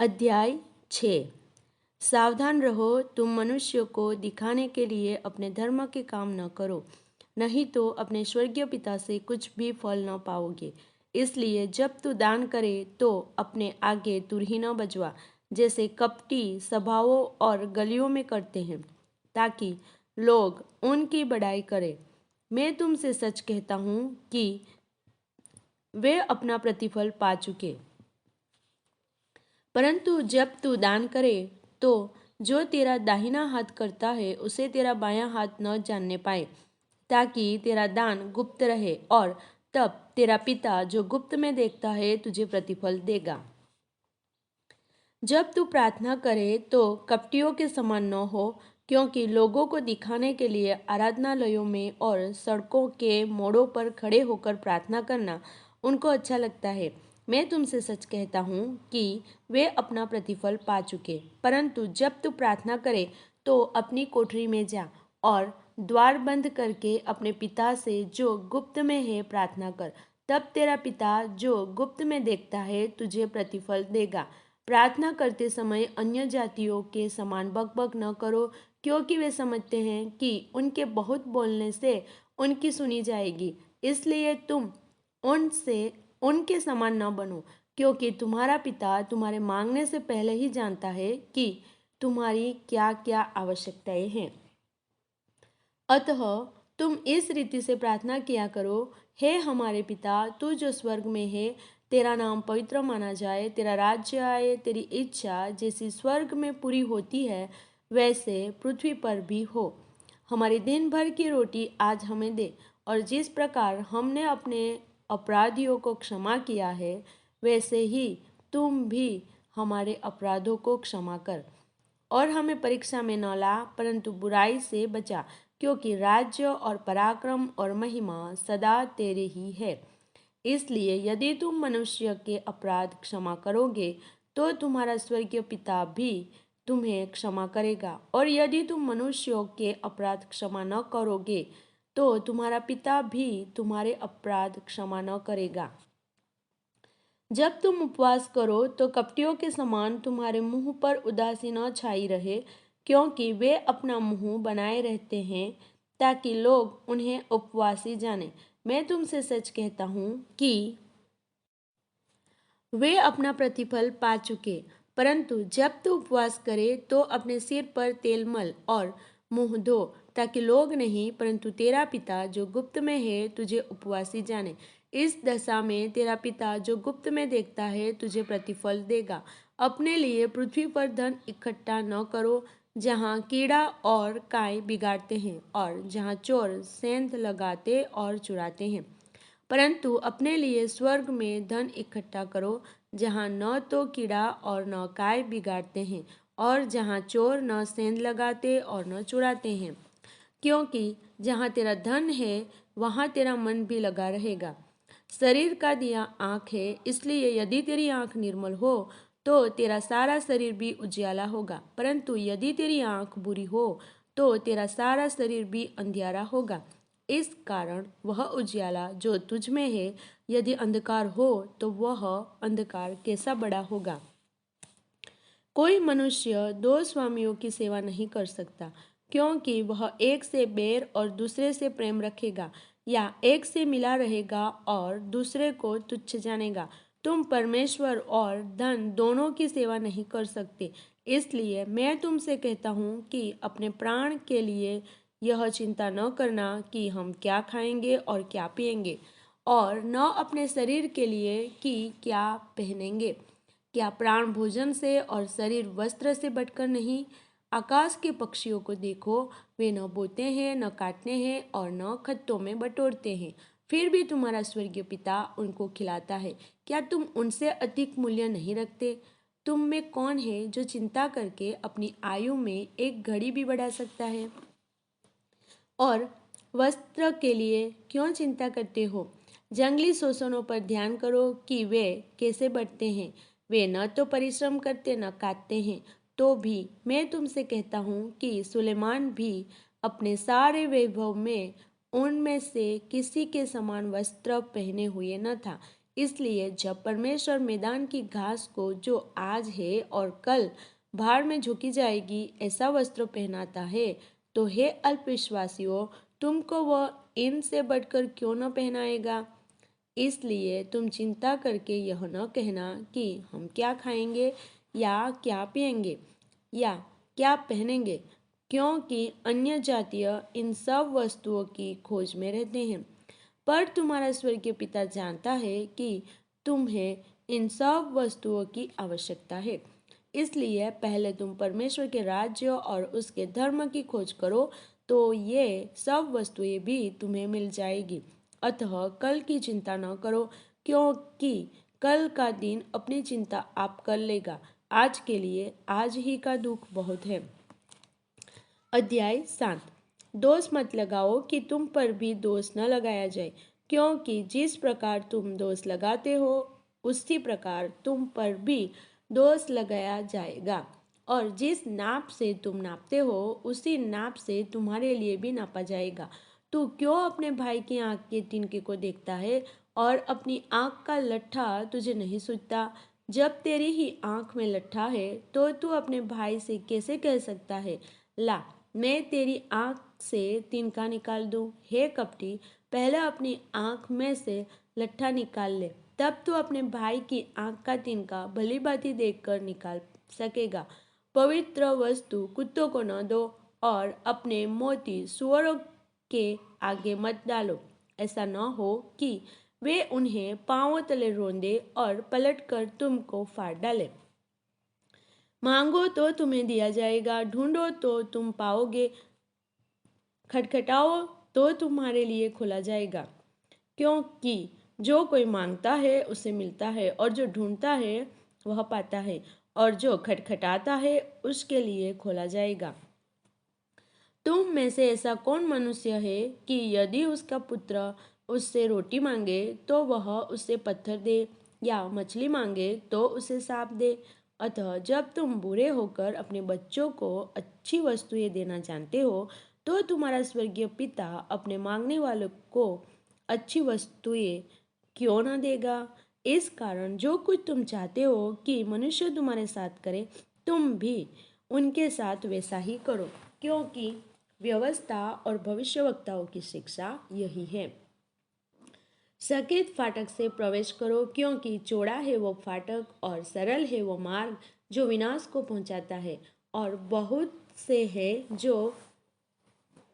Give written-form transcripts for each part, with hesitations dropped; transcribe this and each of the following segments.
अध्याय 6। सावधान रहो, तुम मनुष्यों को दिखाने के लिए अपने धर्म के काम न करो, नहीं तो अपने स्वर्गीय पिता से कुछ भी फल न पाओगे। इसलिए जब तू दान करे तो अपने आगे तुरही न बजवा, जैसे कपटी सभाओं और गलियों में करते हैं, ताकि लोग उनकी बड़ाई करें। मैं तुमसे सच कहता हूँ कि वे अपना प्रतिफल पा चुके। परंतु जब तू दान करे तो जो तेरा दाहिना हाथ करता है उसे तेरा बायां हाथ न जानने पाए, ताकि तेरा दान गुप्त रहे, और तब तेरा पिता जो गुप्त में देखता है तुझे प्रतिफल देगा। जब तू प्रार्थना करे तो कपटियों के समान न हो, क्योंकि लोगों को दिखाने के लिए आराधनालयों में और सड़कों के मोड़ों पर खड़े होकर प्रार्थना करना उनको अच्छा लगता है। मैं तुमसे सच कहता हूँ कि वे अपना प्रतिफल पा चुके। परंतु जब तू प्रार्थना करे तो अपनी कोठरी में जा और द्वार बंद करके अपने पिता से जो गुप्त में है प्रार्थना कर। तब तेरा पिता जो गुप्त में देखता है तुझे प्रतिफल देगा। प्रार्थना करते समय अन्य जातियों के समान बकबक न करो, क्योंकि वे समझते हैं कि उनके बहुत बोलने से उनकी सुनी जाएगी। इसलिए तुम उनके समान न बनो, क्योंकि तुम्हारा पिता तुम्हारे मांगने से पहले ही जानता है कि तुम्हारी क्या क्या आवश्यकताएं हैं। अतः तुम इस रीति से प्रार्थना किया करो, हे हमारे पिता, तू जो स्वर्ग में है, तेरा नाम पवित्र माना जाए, तेरा राज्य आए, तेरी इच्छा जैसी स्वर्ग में पूरी होती है वैसे पृथ्वी पर भी हो। हमारी दिन भर की रोटी आज हमें दे, और जिस प्रकार हमने अपने अपराधियों को क्षमा किया है वैसे ही तुम भी हमारे अपराधों को क्षमा कर। और हमें परीक्षा में न ला, परंतु बुराई से बचा, क्योंकि राज्य और पराक्रम और महिमा सदा तेरे ही है। इसलिए यदि तुम मनुष्य के अपराध क्षमा करोगे तो तुम्हारा स्वर्गीय पिता भी तुम्हें क्षमा करेगा, और यदि तुम मनुष्यों के अपराध क्षमा न करोगे तो तुम्हारा पिता भी तुम्हारे अपराध क्षमा न करेगा। जब तुम उपवास करो तो कपटियों के समान तुम्हारे मुंह पर उदासी न छाई रहे, क्योंकि वे अपना मुंह बनाए रहते हैं ताकि लोग उन्हें उपवासी जाने। मैं तुमसे सच कहता हूँ कि वे अपना प्रतिफल पा चुके। परंतु जब तू उपवास करे तो अपने सिर पर तेल मल और मुंह धो, ताकि लोग नहीं परंतु तेरा पिता जो गुप्त में है तुझे उपवासी जाने। इस दशा में तेरा पिता जो गुप्त में देखता है तुझे प्रतिफल देगा। अपने लिए पृथ्वी पर धन इकट्ठा न करो, जहाँ कीड़ा और काई बिगाड़ते हैं और जहाँ चोर सेंध लगाते और चुराते हैं। परंतु अपने लिए स्वर्ग में धन इकट्ठा करो, जहाँ न तो कीड़ा और न काय बिगाड़ते हैं और जहाँ चोर न सेंध लगाते और न चुराते हैं। क्योंकि जहाँ तेरा धन है वहाँ तेरा मन भी लगा रहेगा। शरीर का दिया आँख है, इसलिए यदि तेरी आँख निर्मल हो तो तेरा सारा शरीर भी उजियाला होगा। परंतु यदि तेरी आँख बुरी हो तो तेरा सारा शरीर भी अंधियारा होगा। इस कारण वह उजियाला जो तुझ में है, यदि अंधकार हो तो वह अंधकार कैसा बड़ा होगा। कोई मनुष्य दो स्वामियों की सेवा नहीं कर सकता, क्योंकि वह एक से बैर और दूसरे से प्रेम रखेगा, या एक से मिला रहेगा और दूसरे को तुच्छ जानेगा। तुम परमेश्वर और धन दोनों की सेवा नहीं कर सकते। इसलिए मैं तुमसे कहता हूँ कि अपने प्राण के लिए यह चिंता न करना कि हम क्या खाएंगे और क्या पिएंगे, और न अपने शरीर के लिए कि क्या पहनेंगे। क्या प्राण भोजन से और शरीर वस्त्र से बढ़कर नहीं? आकाश के पक्षियों को देखो, वे न बोते हैं, न काटते हैं और न खत्तों में बटोरते हैं, फिर भी तुम्हारा स्वर्गीय पिता उनको खिलाता है। क्या तुम उनसे अधिक मूल्य नहीं रखते? तुम में कौन है जो चिंता करके अपनी आयु में एक घड़ी भी बढ़ा सकता है? और वस्त्र के लिए क्यों चिंता करते हो? जंगली शोषणों पर ध्यान करो कि वे कैसे बढ़ते हैं। वे न तो परिश्रम करते न काटते हैं। तो भी मैं तुमसे कहता हूँ कि सुलेमान भी अपने सारे वैभव में उनमें से किसी के समान वस्त्र पहने हुए न था। इसलिए जब परमेश्वर मैदान की घास को जो आज है और कल भाड़ में झोंकी जाएगी ऐसा वस्त्र पहनाता है, तो हे अल्पविश्वासियों, तुमको वह इनसे बढ़कर क्यों न पहनाएगा। इसलिए तुम चिंता करके यह न कहना कि हम क्या खाएंगे या क्या पिएंगे या क्या पहनेंगे, क्योंकि अन्य जातीय इन सब वस्तुओं की खोज में रहते हैं। पर तुम्हारा स्वर्गीय पिता जानता है कि तुम्हें इन सब वस्तुओं की आवश्यकता है। इसलिए पहले तुम परमेश्वर के राज्य और उसके धर्म की खोज करो, तो ये सब वस्तुएं भी तुम्हें मिल जाएगी। अतः कल की चिंता न करो, क्योंकि कल का दिन अपनी चिंता आप कर लेगा। आज के लिए आज ही का दुख बहुत है। अध्याय 7। दोष मत लगाओ कि तुम पर भी दोष न लगाया जाए, क्योंकि जिस प्रकार तुम दोष लगाते हो उसी प्रकार तुम पर भी दोष लगाया जाएगा, और जिस नाप से तुम नापते हो उसी नाप से तुम्हारे लिए भी नापा जाएगा। तू क्यों अपने भाई की आंख के तिनके को देखता है और अपनी आंख का लट्ठा तुझे नहीं सूझता। जब तेरी ही आंख में लट्ठा है तो तू अपने भाई से कैसे कह सकता है, ला मैं तेरी आंख से तिनका निकाल दूं। हे कपटी, पहले अपनी आंख में से लट्ठा निकाल ले, तब तू अपने भाई की आंख का तिनका भली भांति देखकर निकाल सकेगा। पवित्र वस्तु कुत्तों को न दो और अपने मोती सुअरों के आगे मत डालो, ऐसा न हो कि वे उन्हें पांवों तले रौंदे और पलटकर तुमको फाड़ डाले। मांगो तो तुम्हें दिया जाएगा, ढूंढो तो तुम पाओगे, खटखटाओ तो तुम्हारे लिए खोला जाएगा। क्योंकि जो कोई मांगता है उसे मिलता है, और जो ढूंढता है वह पाता है, और जो खटखटाता है उसके लिए खोला जाएगा। तुम में से ऐसा कौन मनुष्य है कि यदि उसका पुत्र उससे रोटी मांगे तो वह उसे पत्थर दे, या मछली मांगे तो उसे सांप दे। अतः जब तुम बुरे होकर अपने बच्चों को अच्छी वस्तुएं देना जानते हो, तो तुम्हारा स्वर्गीय पिता अपने मांगने वालों को अच्छी वस्तुएं क्यों न देगा। इस कारण जो कुछ तुम चाहते हो कि मनुष्य तुम्हारे साथ करे, तुम भी उनके साथ वैसा ही करो, क्योंकि व्यवस्था और भविष्यवक्ताओं की शिक्षा यही है। सकेत फाटक से प्रवेश करो, क्योंकि चौड़ा है वो फाटक और सरल है वो मार्ग जो विनाश को पहुंचाता है, और बहुत से हैं जो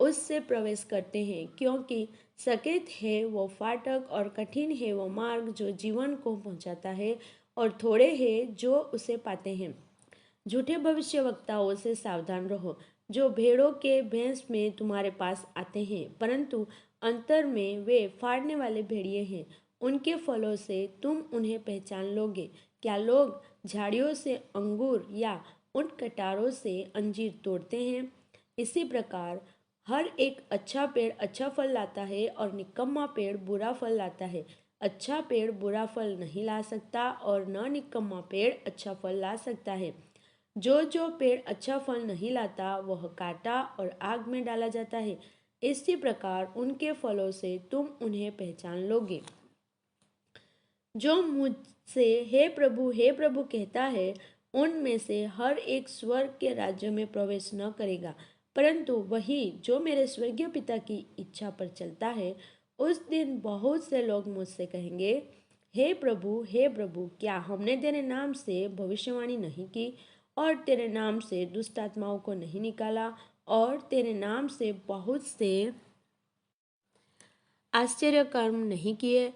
उससे प्रवेश करते हैं। क्योंकि सकेत है वो फाटक और कठिन है वो मार्ग जो जीवन को पहुंचाता है, और थोड़े हैं जो उसे पाते हैं। झूठे भविष्यवक्ताओं से सावधान रहो, जो भेड़ों के भेष में तुम्हारे पास आते हैं, परंतु अंतर में वे फाड़ने वाले भेड़िए हैं। उनके फलों से तुम उन्हें पहचान लोगे। क्या लोग झाड़ियों से अंगूर या उन कटारों से अंजीर तोड़ते हैं? इसी प्रकार हर एक अच्छा पेड़ अच्छा फल लाता है और निकम्मा पेड़ बुरा फल लाता है। अच्छा पेड़ बुरा फल नहीं ला सकता और न निकम्मा पेड़ अच्छा फल ला सकता है। जो पेड़ अच्छा फल नहीं लाता वह काटा और आग में डाला जाता है। इसी प्रकार उनके फलों से तुम उन्हें पहचान लोगे। जो मुझसे हे प्रभु कहता है, उनमें से हर एक स्वर्ग के राज्य में प्रवेश न करेगा, परंतु वही जो मेरे स्वर्गीय पिता की इच्छा पर चलता है। उस दिन बहुत से लोग मुझसे कहेंगे, हे प्रभु, क्या हमने तेरे नाम से भविष्यवाणी नहीं की, और तेरे नाम से दुष्ट आत्माओं को नहीं निकाला, और तेरे नाम से बहुत से आश्चर्य कर्म नहीं किए?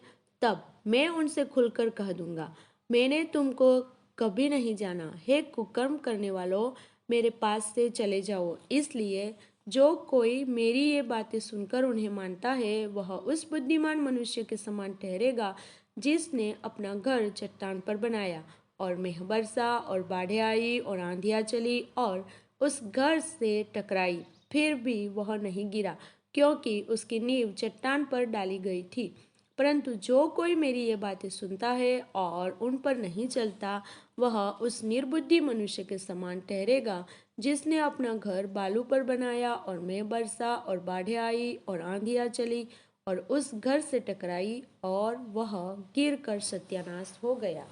तब मैं उनसे खुलकर कह दूंगा, मैंने तुमको कभी नहीं जाना। हे कुकर्म करने वालों, मेरे पास से चले जाओ। इसलिए जो कोई मेरी ये बातें सुनकर उन्हें मानता है, वह उस बुद्धिमान मनुष्य के समान ठहरेगा जिसने अपना घर चट्टान पर बनाया, और मेघ बरसा और बाढ़ें आई और आंधियाँ चली और उस घर से टकराई, फिर भी वह नहीं गिरा, क्योंकि उसकी नींव चट्टान पर डाली गई थी। परंतु जो कोई मेरी ये बातें सुनता है और उन पर नहीं चलता, वह उस निर्बुद्धि मनुष्य के समान ठहरेगा जिसने अपना घर बालू पर बनाया, और मेघ बरसा और बाढ़ें आई और आंधियाँ चली और उस घर से टकराई और वह गिरकर सत्यानाश हो गया।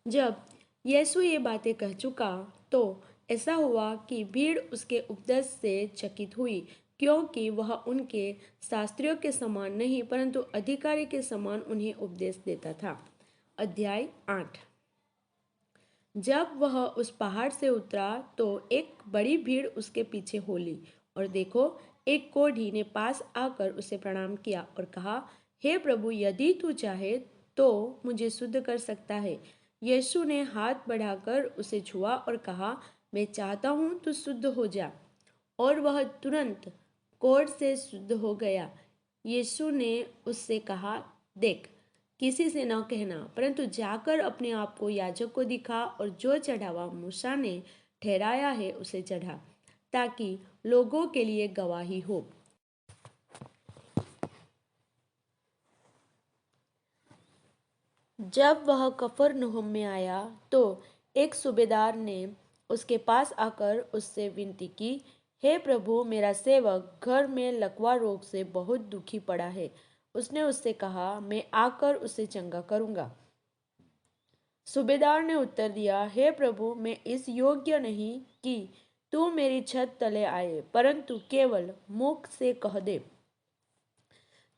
जब यीशु ये बातें कह चुका तो ऐसा हुआ कि भीड़ उसके उपदेश से चकित हुई, क्योंकि वह उनके शास्त्रियों के समान नहीं परंतु अधिकारी के समान उन्हें उपदेश देता था। अध्याय 8। जब वह उस पहाड़ से उतरा तो एक बड़ी भीड़ उसके पीछे हो ली, और देखो, एक कोढ़ी ने पास आकर उसे प्रणाम किया और कहा, हे प्रभु, यदि तू चाहे तो मुझे शुद्ध कर सकता है। यीशु ने हाथ बढ़ाकर उसे छुआ और कहा, मैं चाहता हूँ तू शुद्ध हो जा। और वह तुरंत कोढ़ से शुद्ध हो गया। यीशु ने उससे कहा, देख, किसी से न कहना, परंतु जाकर अपने आप को याजक को दिखा और जो चढ़ावा मूसा ने ठहराया है उसे चढ़ा, ताकि लोगों के लिए गवाही हो। जब वह कफरनहूम में आया तो एक सूबेदार ने उसके पास आकर उससे विनती की, हे प्रभु, मेरा सेवक घर में लकवा रोग से बहुत दुखी पड़ा है। उसने उससे कहा, मैं आकर उसे चंगा करूंगा। सूबेदार ने उत्तर दिया, हे प्रभु, मैं इस योग्य नहीं कि तू मेरी छत तले आए, परंतु केवल मुख से कह दे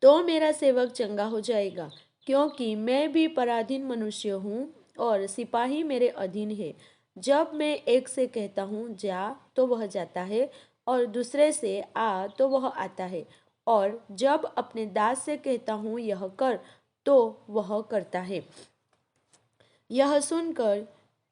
तो मेरा सेवक चंगा हो जाएगा, क्योंकि मैं भी पराधीन मनुष्य हूँ और सिपाही मेरे अधीन है। जब मैं एक से कहता हूँ जा तो वह जाता है, और दूसरे से आ तो वह आता है, और जब अपने दास से कहता हूँ यह कर तो वह करता है। यह सुनकर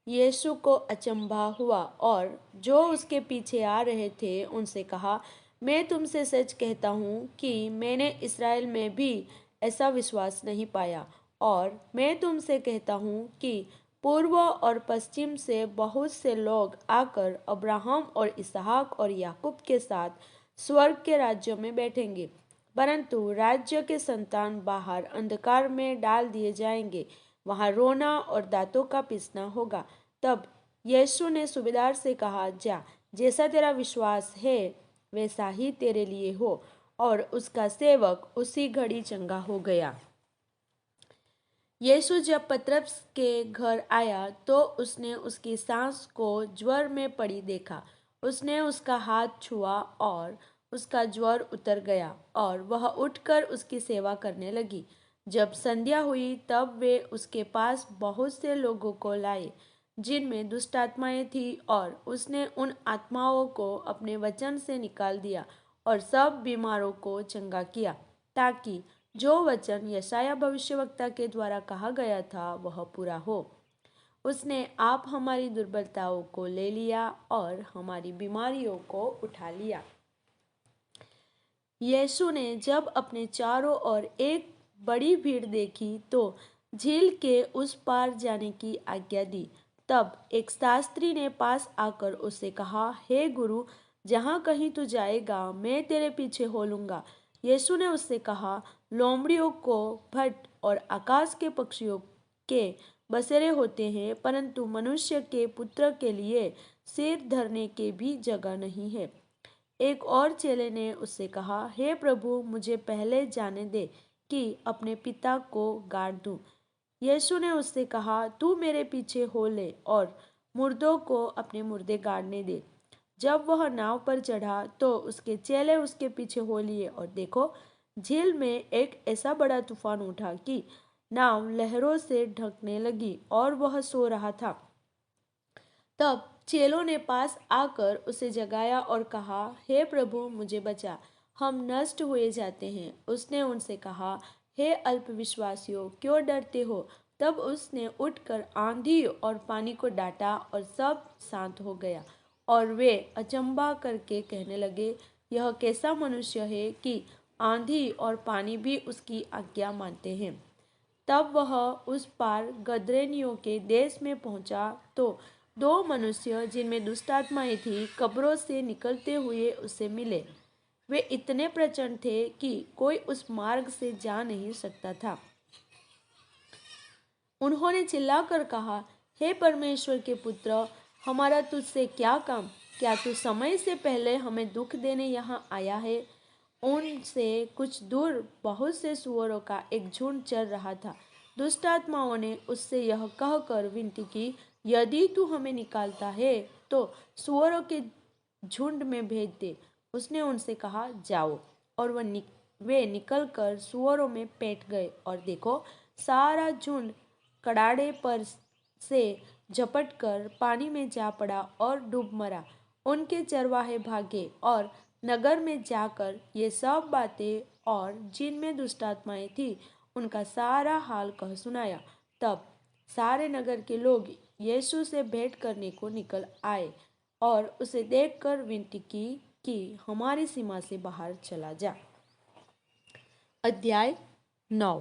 यीशु को अचंभा हुआ और जो उसके पीछे आ रहे थे उनसे कहा, मैं तुमसे सच कहता हूँ कि मैंने इस्राएल में भी ऐसा विश्वास नहीं पाया। और मैं तुमसे कहता हूँ कि पूर्व और पश्चिम से बहुत से लोग आकर अब्राहम और इसहाक और याकूब के साथ स्वर्ग के राज्य में बैठेंगे, परंतु राज्य के संतान बाहर अंधकार में डाल दिए जाएंगे, वहां रोना और दांतों का पीसना होगा। तब यीशु ने सूबेदार से कहा, जा, जैसा तेरा विश्वास है वैसा ही तेरे लिए हो। और उसका सेवक उसी घड़ी चंगा हो गया। यीशु जब पतरस के घर आया तो उसने उसकी सास को ज्वर में पड़ी देखा। उसने उसका हाथ छुआ और उसका ज्वर उतर गया और वह उठकर उसकी सेवा करने लगी। जब संध्या हुई तब वे उसके पास बहुत से लोगों को लाए जिनमें दुष्ट आत्माएं थी, और उसने उन आत्माओं को अपने वचन से निकाल दिया और सब बीमारों को चंगा किया, ताकि जो वचन यशाया भविष्यवक्ता के द्वारा कहा गया था वह पूरा हो। उसने आप हमारी दुर्बलताओं को ले लिया और हमारी बीमारियों को उठा लिया। यीशु ने जब अपने चारों ओर एक बड़ी भीड़ देखी तो झील के उस पार जाने की आज्ञा दी। तब एक शास्त्री ने पास आकर उससे कहा, हे गुरु, जहाँ कहीं तू जाएगा मैं तेरे पीछे हो लूँगा। यीशु ने उससे कहा, लोमड़ियों को भट और आकाश के पक्षियों के बसेरे होते हैं, परंतु मनुष्य के पुत्र के लिए सिर धरने के भी जगह नहीं है। एक और चेले ने उससे कहा, हे प्रभु, मुझे पहले जाने दे कि अपने पिता को गाड़ दूं। यीशु ने उससे कहा, तू मेरे पीछे हो ले और मुर्दों को अपने मुर्दे गाड़ने दे। जब वह नाव पर चढ़ा तो उसके चेले उसके पीछे हो लिए, और देखो, झील में एक ऐसा बड़ा तूफान उठा कि नाव लहरों से ढकने लगी और वह सो रहा था। तब चेलों ने पास आकर उसे जगाया और कहा, हे प्रभु, मुझे बचा, हम नष्ट हुए जाते हैं। उसने उनसे कहा, हे अल्पविश्वासियों, क्यों डरते हो? तब उसने उठकर आंधी और पानी को डांटा और सब शांत हो गया। और वे अचंभा करके कहने लगे, यह कैसा मनुष्य है कि आंधी और पानी भी उसकी आज्ञा मानते हैं। तब वह उस पार गदरेनियों के देश में पहुंचा तो दो मनुष्य जिनमें दुष्ट आत्माएं थी कब्रों से निकलते हुए उससे मिले। वे इतने प्रचंड थे कि कोई उस मार्ग से जा नहीं सकता था। उन्होंने चिल्लाकर कहा, हे परमेश्वर के पुत्र, हमारा तुझसे क्या काम? क्या तू समय से पहले हमें दुख देने यहाँ आया है? उनसे कुछ दूर बहुत से सूअरों का एक झुंड चल रहा था। दुष्ट आत्माओं ने उससे यह कहकर विनती की, यदि तू हमें निकालता है तो सूअरों के झुंड में भेज दे। उसने उनसे कहा, जाओ। और वे निकलकर सूअरों में बैठ गए, और देखो, सारा झुंड कड़ाड़े पर से झपटकर पानी में जा पड़ा और डूब मरा। उनके चरवाहे भागे और नगर में जाकर ये सब बातें और जिनमें दुष्टात्माएं थी उनका सारा हाल कह सुनाया। तब सारे नगर के लोग यीशु से भेंट करने को निकल आए और उसे देखकर विनती की कि हमारी सीमा से बाहर चला जा। अध्याय 9।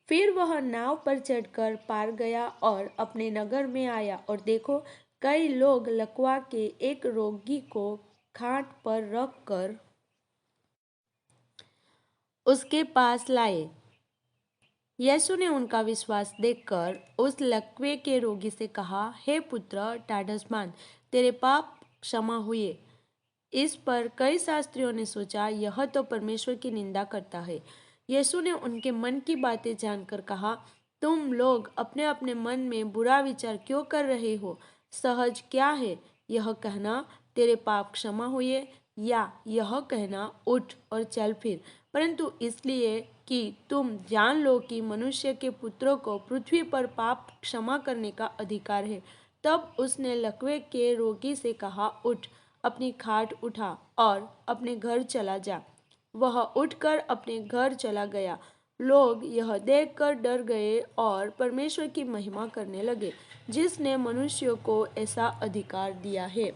फिर वह नाव पर चढ़कर पार गया और अपने नगर में आया, और देखो, कई लोग लकवा के एक रोगी को खाट पर रखकर उसके पास लाए। यीशु ने उनका विश्वास देखकर उस लकवे के रोगी से कहा, हे पुत्र, ढाढ़स बांध, तेरे पाप क्षमा हुए। इस पर कई शास्त्रियों ने सोचा, यह तो परमेश्वर की निंदा करता है। यीशु ने उनके मन की बातें जानकर कहा, तुम लोग अपने अपने मन में बुरा विचार क्यों कर रहे हो? सहज क्या है, यह कहना तेरे पाप क्षमा हुए, या यह कहना उठ और चल फिर? परंतु इसलिए कि तुम जान लो कि मनुष्य के पुत्रों को पृथ्वी पर पाप क्षमा करने का अधिकार है। तब उसने लकवे के रोगी से कहा, उठ, अपनी खाट उठा और अपने घर चला जा। वह उठकर अपने घर चला गया। लोग यह देखकर डर गए और परमेश्वर की महिमा करने लगे, जिसने मनुष्यों को ऐसा अधिकार दिया है।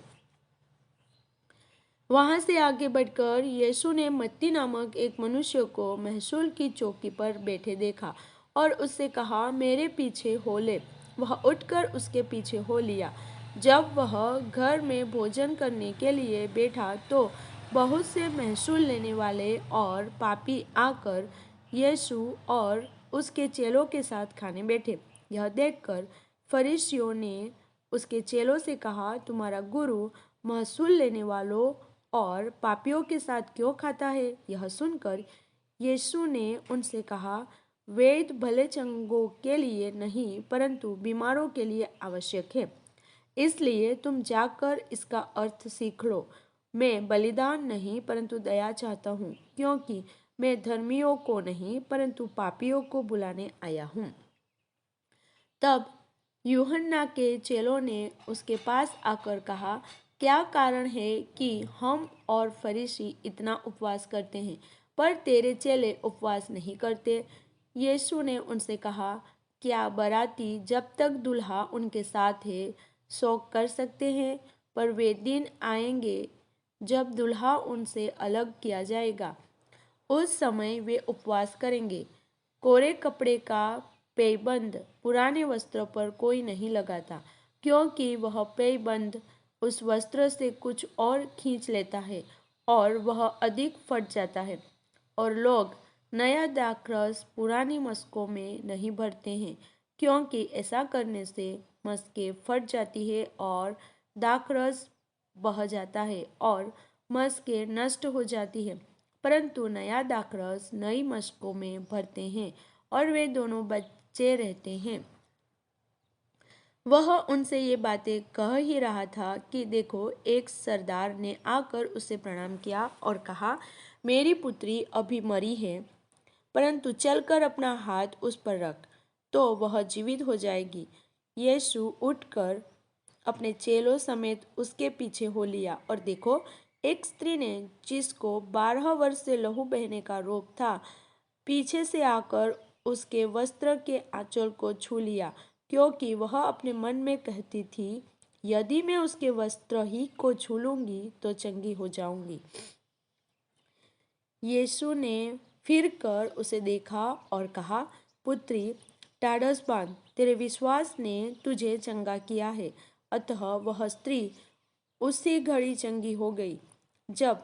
वहां से आगे बढ़कर यीशु ने मत्ती नामक एक मनुष्य को महसूल की चौकी पर बैठे देखा और उससे कहा, मेरे पीछे हो ले। वह उठकर उसके पीछे हो लिया। जब वह घर में भोजन करने के लिए बैठा तो बहुत से महसूल लेने वाले और पापी आकर यीशु और उसके चेलों के साथ खाने बैठे। यह देखकर फरीसियों ने उसके चेलों से कहा, तुम्हारा गुरु महसूल लेने वालों और पापियों के साथ क्यों खाता है? यह सुनकर यीशु ने उनसे कहा, वैद्य भले चंगों के लिए नहीं परंतु बीमारों के लिए आवश्यक है। इसलिए तुम जाकर इसका अर्थ सीख लो। मैं बलिदान नहीं परंतु दया चाहता हूँ, क्योंकि मैं धर्मियों को नहीं परंतु पापियों को बुलाने आया हूँ। तब यूहन्ना के चेलों ने उसके पास आकर कहा, क्या कारण है कि हम और फरीसी इतना उपवास करते हैं, पर तेरे चेले उपवास नहीं करते? यीशु ने उनसे कहा, क्या बाराती जब तक दूल्हा उनके साथ है शोक कर सकते हैं? पर वे दिन आएंगे जब दूल्हा उनसे अलग किया जाएगा। उस समय वे उपवास करेंगे। कोरे कपड़े का पैबंद पुराने वस्त्रों पर कोई नहीं लगाता, क्योंकि वह पैबंद उस वस्त्र से कुछ और खींच लेता है और वह अधिक फट जाता है। और लोग नया दाखरस पुरानी मशकों में नहीं भरते हैं, क्योंकि ऐसा करने से मशकें फट जाती है और दाखरस बह जाता है और मशकें नष्ट हो जाती है। परंतु नया दाखरस नई मशकों में भरते हैं और वे दोनों बचे रहते हैं। वह उनसे ये बातें कह ही रहा था कि देखो, एक सरदार ने आकर उसे प्रणाम किया और कहा, मेरी पुत्री अभी मरी है, परंतु चलकर अपना हाथ उस पर रख तो वह जीवित हो जाएगी। यीशु उठकर अपने चेलों समेत उसके पीछे हो लिया, और देखो, एक स्त्री ने, जिसको 12 वर्ष से लहू बहने का रोग था, पीछे से आकर उसके वस्त्र के आंचल को छू लिया, क्योंकि वह अपने मन में कहती थी, यदि मैं उसके वस्त्र ही को छू लूंगी तो चंगी हो जाऊंगी। यीशु ने फिर कर उसे देखा और कहा, पुत्री, ढाढ़स बांध, तेरे विश्वास ने तुझे चंगा किया है। अतः वह स्त्री उसी घड़ी चंगी हो गई। जब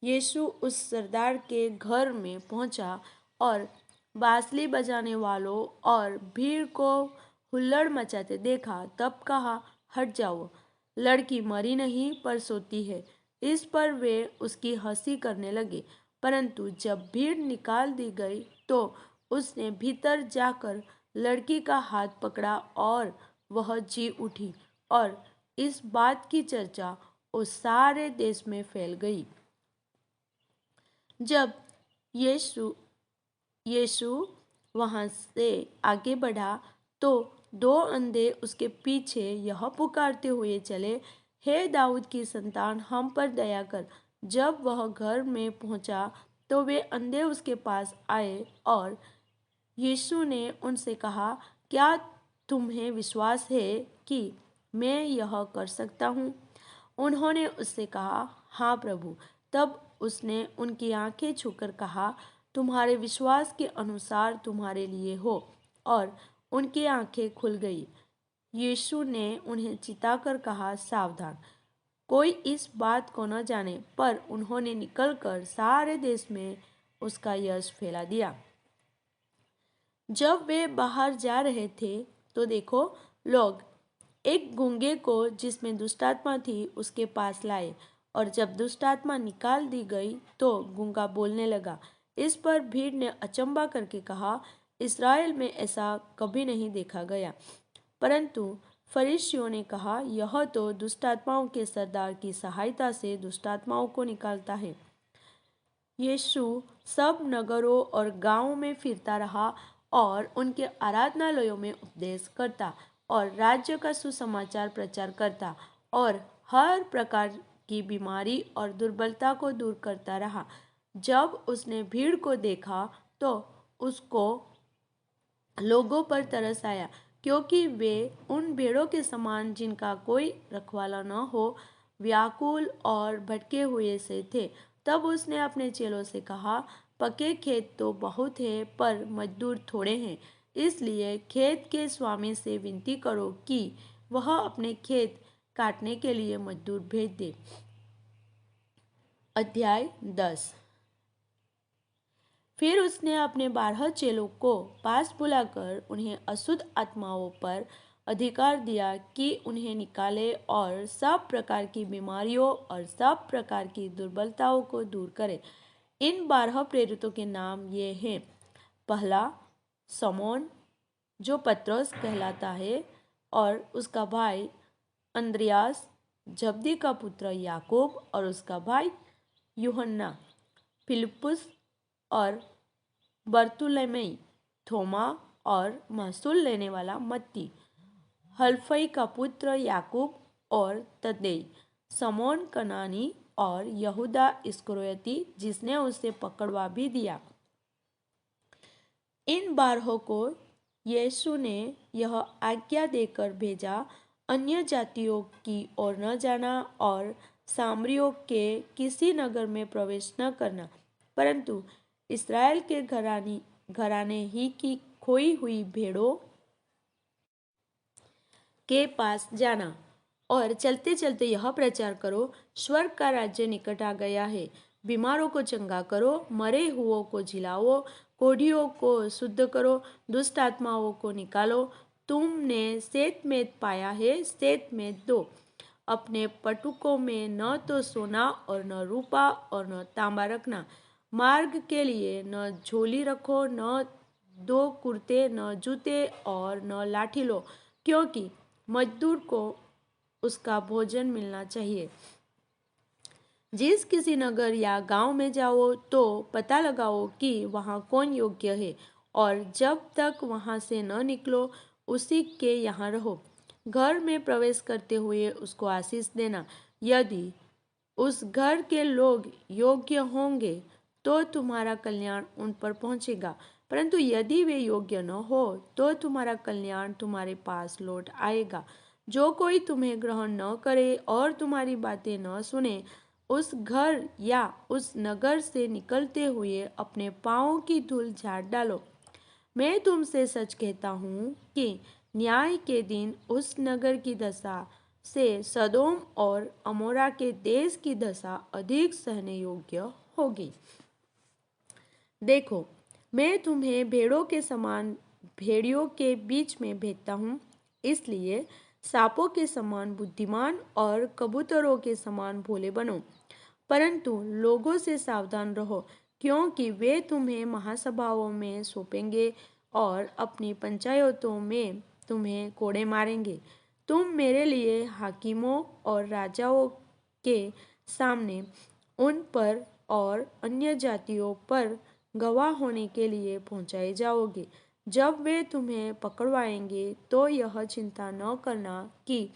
यीशु उस सरदार के घर में पहुंचा और बांसुरी बजाने वालों और भीड़ को हुल्लड़ मचाते देखा, तब कहा, हट जाओ, लड़की मरी नहीं पर सोती है। इस पर वे उसकी हंसी करने लगे। परंतु जब भीड़ निकाल दी गई तो उसने भीतर जाकर लड़की का हाथ पकड़ा और वह जी उठी, और इस बात की चर्चा उस सारे देश में फैल गई। जब यीशु यीशु वहां से आगे बढ़ा तो दो अंधे उसके पीछे यह पुकारते हुए चले, हे दाऊद की संतान, हम पर दया कर। जब वह घर में पहुंचा तो वे अंधे उसके पास आए और यीशु ने उनसे कहा, क्या तुम्हें विश्वास है कि मैं यह कर सकता हूँ? उन्होंने उससे कहा, हाँ प्रभु। तब उसने उनकी आंखें छूकर कहा, तुम्हारे विश्वास के अनुसार तुम्हारे लिए हो, और उनकी आंखें खुल गई। यीशु ने उन्हें चिताकर कहा, सावधान, कोई इस बात को न जाने। पर उन्होंने निकलकर सारे देश में उसका यश फैला दिया। जब वे बाहर जा रहे थे तो देखो, लोग एक गूंगे को जिसमें दुष्टात्मा थी उसके पास लाए, और जब दुष्टात्मा निकाल दी गई तो गूंगा बोलने लगा। इस पर भीड़ ने अचंभा करके कहा, इस्राएल में ऐसा कभी नहीं देखा गया। परंतु फरीसियों ने कहा, यह तो दुष्टात्माओं के सरदार की सहायता से दुष्टात्माओं को निकालता है। यीशु सब नगरों और गांवों में फिरता रहा और उनके आराधनालयों में उपदेश करता और राज्य का सुसमाचार प्रचार करता और हर प्रकार की बीमारी और दुर्बलता को दूर करता रहा। जब उसने भीड़ को देखा तो उसको लोगों पर तरस आया, क्योंकि वे उन भेड़ों के समान जिनका कोई रखवाला न हो, व्याकुल और भटके हुए से थे। तब उसने अपने चेलों से कहा, पके खेत तो बहुत है पर मजदूर थोड़े हैं, इसलिए खेत के स्वामी से विनती करो कि वह अपने खेत काटने के लिए मजदूर भेज दे। अध्याय 10। फिर उसने अपने 12 चेलों को पास बुलाकर उन्हें अशुद्ध आत्माओं पर अधिकार दिया कि उन्हें निकाले और सब प्रकार की बीमारियों और सब प्रकार की दुर्बलताओं को दूर करे। इन 12 प्रेरितों के नाम ये हैं। पहला, समौन, जो पत्रोस कहलाता है, और उसका भाई अंद्रियास, जब्दी का पुत्र याकूब और उसका भाई यूहन्ना, फिलिप्पुस और बर्तुलमै, थोमा और महसूल लेने वाला मत्ती, हल्फई का पुत्र याकूब और तद्देई, समौन कनानी और यहूदा इस्करियोती जिसने उसे पकड़वा भी दिया। इन 12 को यीशु ने यह आज्ञा देकर भेजा, अन्य जातियों की ओर न जाना और सामरियों के किसी नगर में प्रवेश न करना, परंतु इस्राएल के घराने ही की खोई हुई भेड़ों के पास जाना। और चलते चलते यह प्रचार करो, स्वर्ग का राज्य निकट आ गया है। बीमारों को चंगा करो, मरे हुओं को जिलाओ, कोढ़ियों को शुद्ध करो, दुष्ट आत्माओं को निकालो। तुमने सेंतमेंत पाया है, सेंतमेंत दो। अपने पटुकों में न तो सोना और न रूपा और न तांबा रखना। मार्ग के लिए न झोली रखो, न 2 कुर्ते, न जूते और न लाठी लो, क्योंकि मजदूर को उसका भोजन मिलना चाहिए। जिस किसी नगर या गांव में जाओ तो पता लगाओ कि वहाँ कौन योग्य है, और जब तक वहाँ से न निकलो उसी के यहाँ रहो। घर में प्रवेश करते हुए उसको आशीष देना। यदि उस घर के लोग योग्य होंगे तो तुम्हारा कल्याण उन पर पहुँचेगा, परंतु यदि वे योग्य न हो तो तुम्हारा कल्याण तुम्हारे पास लौट आएगा। जो कोई तुम्हें ग्रहण न करे और तुम्हारी बातें न सुने, उस घर या उस नगर से निकलते हुए अपने पाँवों की धूल झाड़ डालो। मैं तुमसे सच कहता हूँ कि न्याय के दिन उस नगर की दशा से सदोम और अमोरा के देश की दशा अधिक सहने योग्य होगी। देखो, मैं तुम्हें भेड़ों के समान भेड़ियों के बीच में भेजता हूँ, इसलिए सांपों के समान बुद्धिमान और कबूतरों के समान भोले बनो। परंतु लोगों से सावधान रहो, क्योंकि वे तुम्हें महासभाओं में सौंपेंगे और अपनी पंचायतों में तुम्हें कोड़े मारेंगे। तुम मेरे लिए हाकिमों और राजाओं के सामने उन पर और अन्य जातियों पर गवाह होने के लिए पहुंचाए जाओगे। जब वे तुम्हें पकड़वाएंगे तो यह चिंता न करना कि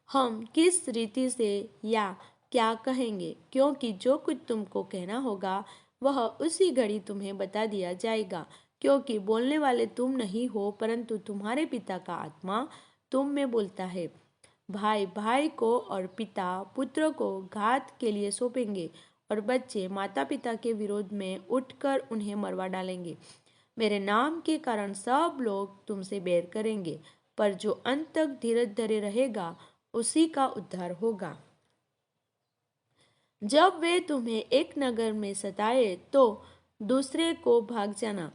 हम किस रीति से या क्या कहेंगे, क्योंकि जो कुछ तुमको कहना होगा वह उसी घड़ी तुम्हें बता दिया जाएगा। क्योंकि बोलने वाले तुम नहीं हो, परंतु तुम्हारे पिता का आत्मा तुम में बोलता है। भाई भाई को और पिता पुत्र को घात के लिए सौंपेंगे, और बच्चे माता पिता के विरोध में उठकर उन्हें मरवा डालेंगे। मेरे नाम के कारण सब लोग तुमसे बैर करेंगे, पर जो अंत तक धीरज धरे रहेगा उसी का उद्धार होगा। जब वे तुम्हें एक नगर में सताए तो दूसरे को भाग जाना।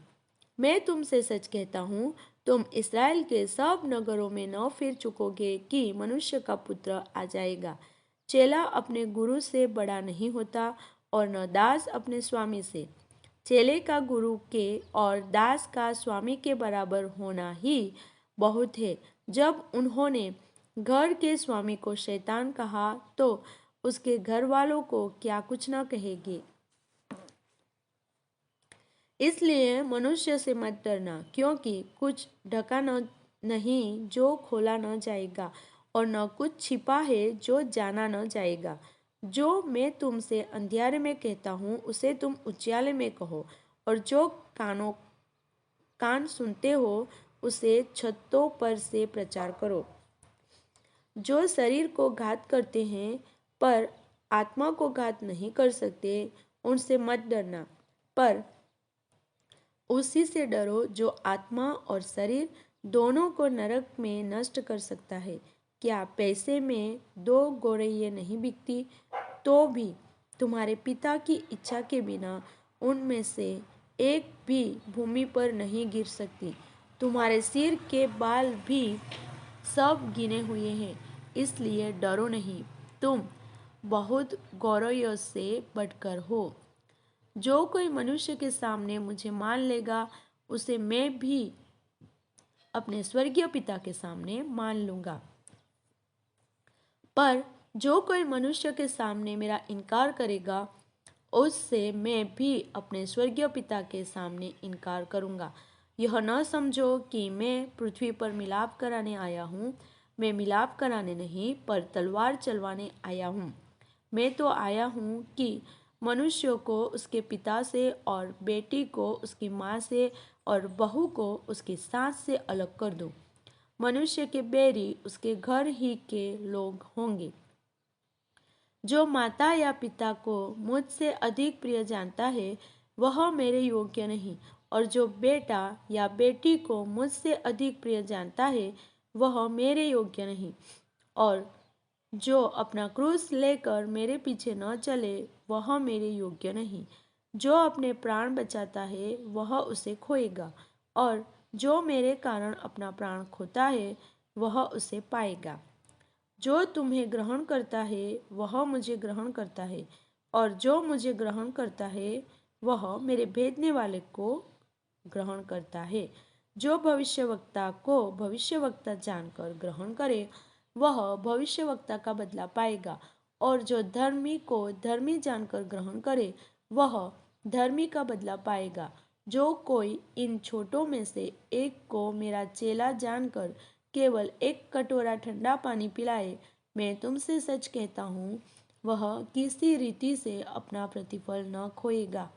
मैं तुमसे सच कहता हूँ, तुम इस्राएल के सब नगरों में न फिर चुकोगे कि मनुष्य का पुत्र आ जाएगा। चेला अपने गुरु से बड़ा नहीं होता और न दास अपने स्वामी से। चेले का गुरु के और दास का स्वामी के बराबर होना ही बहुत है। जब उन्होंने घर के स्वामी को शैतान कहा तो उसके घर वालों को क्या कुछ न कहेंगे। इसलिए मनुष्य से मत डरना, क्योंकि कुछ ढका नहीं जो खोला न जाएगा, और न कुछ छिपा है जो जाना न जाएगा। जो मैं तुमसे अंधियारे में कहता हूँ उसे तुम उजियाले में कहो, और जो कान सुनते हो उसे छतों पर से प्रचार करो। जो शरीर को घात करते हैं पर आत्मा को घात नहीं कर सकते, उनसे मत डरना, पर उसी से डरो जो आत्मा और शरीर दोनों को नरक में नष्ट कर सकता है। क्या पैसे में दो गौरैयें नहीं बिकती? तो भी तुम्हारे पिता की इच्छा के बिना उनमें से एक भी भूमि पर नहीं गिर सकती। तुम्हारे सिर के बाल भी सब गिने हुए हैं, इसलिए डरो नहीं, तुम बहुत गौरैयों से बढ़कर हो। जो कोई मनुष्य के सामने मुझे मान लेगा उसे मैं भी अपने स्वर्गीय पिता के सामने मान लूंगा। पर जो कोई मनुष्य के सामने मेरा इनकार करेगा उससे मैं भी अपने स्वर्गीय पिता के सामने इनकार करूंगा। यह न समझो कि मैं पृथ्वी पर मिलाप कराने आया हूँ। मैं मिलाप कराने नहीं पर तलवार चलवाने आया हूँ। मैं तो आया हूँ कि मनुष्य को उसके पिता से और बेटी को उसकी माँ से और बहू को उसकी सास से अलग कर दूँ। मनुष्य के बैरी उसके घर ही के लोग होंगे। जो माता या पिता को मुझसे अधिक प्रिय जानता है वह मेरे योग्य नहीं, और जो बेटा या बेटी को मुझसे अधिक प्रिय जानता है वह मेरे योग्य नहीं। और जो अपना क्रूस लेकर मेरे पीछे न चले वह मेरे योग्य नहीं। जो अपने प्राण बचाता है वह उसे खोएगा, और जो मेरे कारण अपना प्राण खोता है वह उसे पाएगा। जो तुम्हें ग्रहण करता है वह मुझे ग्रहण करता है, और जो मुझे ग्रहण करता है वह मेरे भेजने वाले को ग्रहण करता है। जो भविष्यवक्ता को भविष्यवक्ता जानकर ग्रहण करे वह भविष्यवक्ता का बदला पाएगा, और जो धर्मी को धर्मी जानकर ग्रहण करे वह धर्मी का बदला पाएगा। जो कोई इन छोटों में से एक को मेरा चेला जानकर केवल एक कटोरा ठंडा पानी पिलाए, मैं तुमसे सच कहता हूँ वह किसी रीति से अपना प्रतिफल न खोएगा।